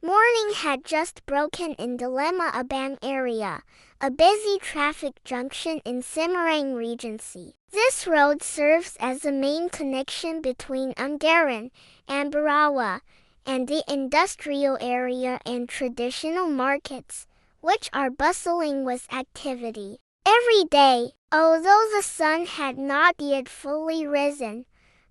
Morning had just broken in the Lemah Abang area, a busy traffic junction in Semarang Regency. This road serves as the main connection between Ungaran, Ambarawa, and the industrial area and traditional markets, which are bustling with activity. Every day, although the sun had not yet fully risen,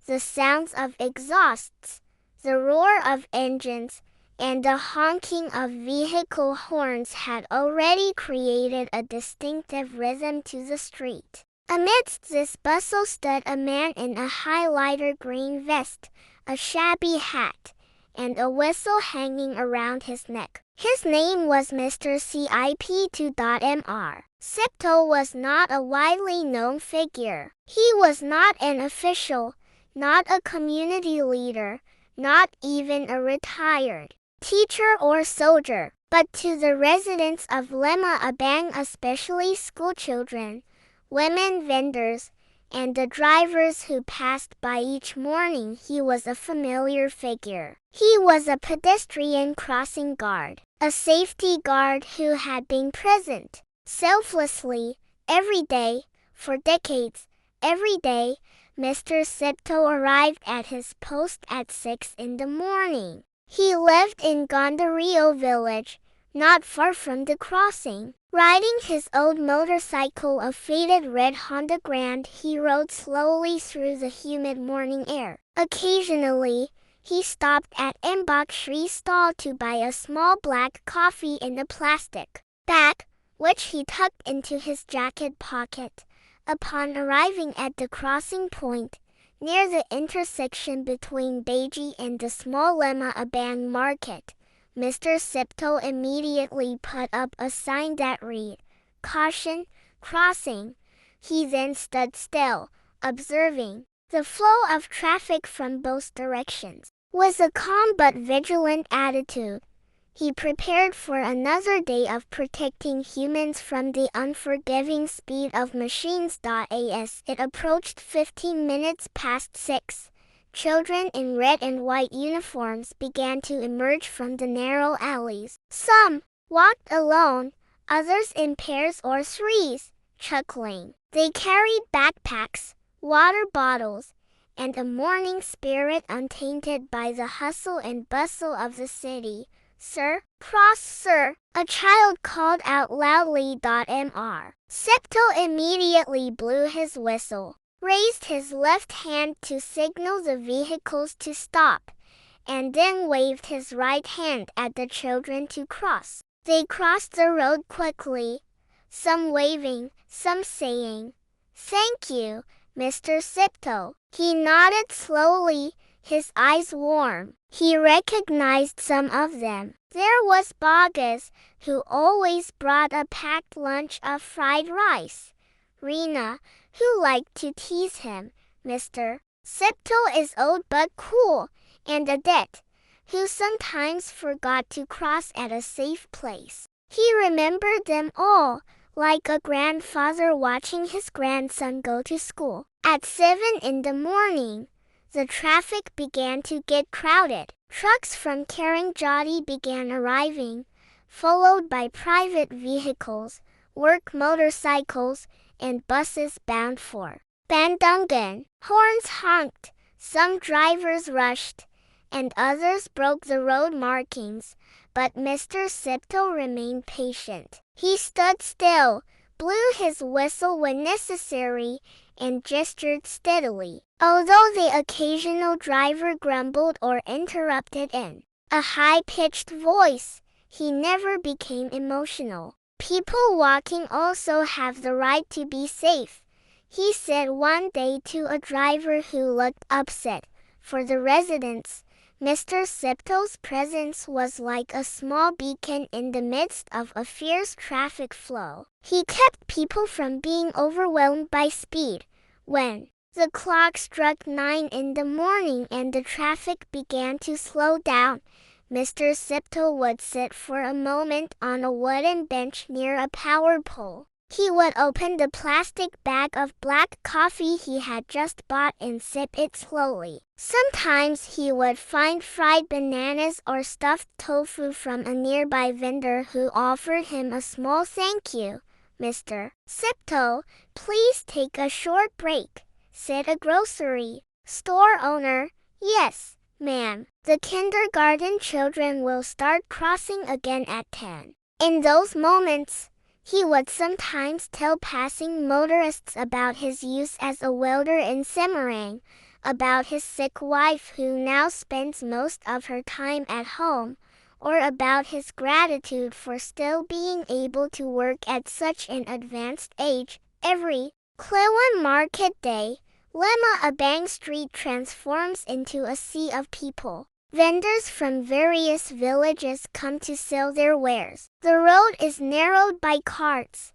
the sounds of exhausts, the roar of engines, and the honking of vehicle horns had already created a distinctive rhythm to the street. Amidst this bustle stood a man in a highlighter green vest, a shabby hat, and a whistle hanging around his neck. His name was Mr. Cip2.Mr. Cipto was not a widely known figure. He was not an official, not a community leader, not even a retired teacher or soldier, but to the residents of Lemah Abang, especially schoolchildren, women vendors, and the drivers who passed by each morning, he was a familiar figure. He was a pedestrian crossing guard, a safety guard who had been present selflessly every day for decades. Every day, Mr. Cipto arrived at his post at 6 in the morning. He lived in Gandario village, not far from the crossing. Riding his old motorcycle, a faded red Honda Grand, he rode slowly through the humid morning air. Occasionally, he stopped at Mbok Shri's stall to buy a small black coffee in a plastic bag, which he tucked into his jacket pocket. Upon arriving at the crossing point, near the intersection between Beji and the small Lemah Abang market, Mr. Cipto immediately put up a sign that read, "Caution, crossing." He then stood still, observing the flow of traffic from both directions. With a calm but vigilant attitude, he prepared for another day of protecting humans from the unforgiving speed of machines. As it approached 15 minutes past 6, children in red and white uniforms began to emerge from the narrow alleys. Some walked alone, others in pairs or threes, chuckling. They carried backpacks, water bottles, and a morning spirit untainted by the hustle and bustle of the city. "Sir, cross, sir," a child called out loudly. Mr. Cipto immediately blew his whistle, raised his left hand to signal the vehicles to stop, and then waved his right hand at the children to cross. They crossed the road quickly, some waving, some saying, "Thank you, Mr. Cipto." He nodded slowly, his eyes warm. He recognized some of them. There was Bogus, who always brought a packed lunch of fried rice. Rena, who liked to tease him. Mr. Cipto is old but cool, and Adet, who sometimes forgot to cross at a safe place. He remembered them all, like a grandfather watching his grandson go to school. At 7 in the morning, the traffic began to get crowded. Trucks from Karangjati began arriving, followed by private vehicles, work motorcycles, and buses bound for Bandungan. Horns honked, some drivers rushed, and others broke the road markings, but Mr. Cipto remained patient. He stood still, blew his whistle when necessary, and gestured steadily. Although the occasional driver grumbled or interrupted in a high-pitched voice, he never became emotional. "People walking also have the right to be safe," he said one day to a driver who looked upset. For the residents, Mr. Cipto's presence was like a small beacon in the midst of a fierce traffic flow. He kept people from being overwhelmed by speed. When the clock struck 9 in the morning and the traffic began to slow down, Mr. Cipto would sit for a moment on a wooden bench near a power pole. He would open the plastic bag of black coffee he had just bought and sip it slowly. Sometimes he would find fried bananas or stuffed tofu from a nearby vendor who offered him a small thank you. "Mr. Sipto, please take a short break," said a grocery store owner. "Yes, ma'am. The kindergarten children will start crossing again at 10. In those moments, he would sometimes tell passing motorists about his use as a welder in Semarang, about his sick wife who now spends most of her time at home, or about his gratitude for still being able to work at such an advanced age. Every Kliwon market day, Lemah Abang Street transforms into a sea of people. Vendors from various villages come to sell their wares. The road is narrowed by carts,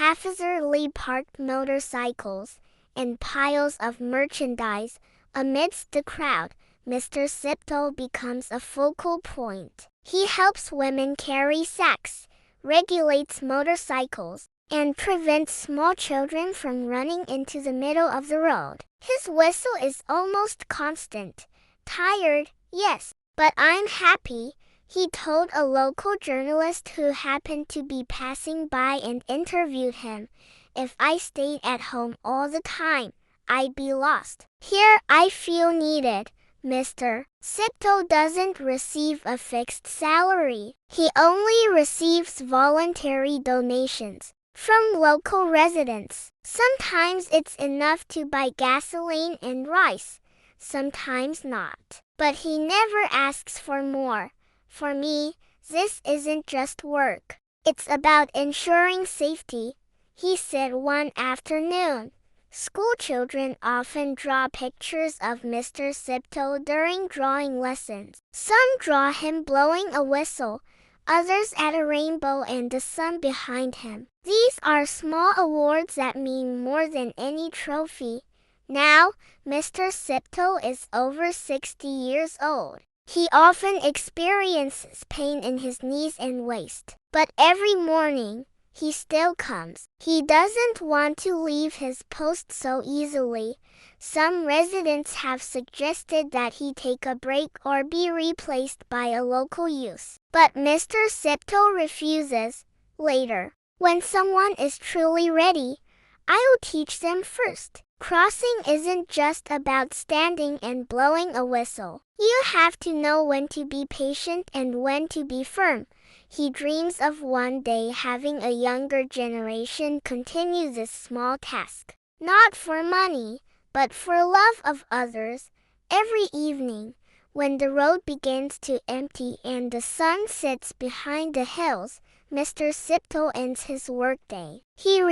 haphazardly parked motorcycles, and piles of merchandise. Amidst the crowd, Mr. Sipto becomes a focal point. He helps women carry sacks, regulates motorcycles, and prevents small children from running into the middle of the road. His whistle is almost constant. "Tired, yes, but I'm happy," he told a local journalist who happened to be passing by and interviewed him. "If I stayed at home all the time, I'd be lost. Here I feel needed." Mr. Sipto doesn't receive a fixed salary. He only receives voluntary donations from local residents. Sometimes it's enough to buy gasoline and rice, sometimes not. But he never asks for more. "For me, this isn't just work. It's about ensuring safety," he said one afternoon. School children often draw pictures of Mr. Sipto during drawing lessons. Some draw him blowing a whistle, others at a rainbow and the sun behind him. These are small awards that mean more than any trophy. Now, Mr. Sipto is over 60 years old. He often experiences pain in his knees and waist. But every morning, he still comes. He doesn't want to leave his post so easily. Some residents have suggested that he take a break or be replaced by a local youth. But Mr. Sipto refuses. "Later, when someone is truly ready, I'll teach them first. Crossing isn't just about standing and blowing a whistle. You have to know when to be patient and when to be firm." He dreams of one day having a younger generation continue this small task. Not for money, but for love of others. Every evening, when the road begins to empty and the sun sets behind the hills, Mr. Sipto ends his workday. He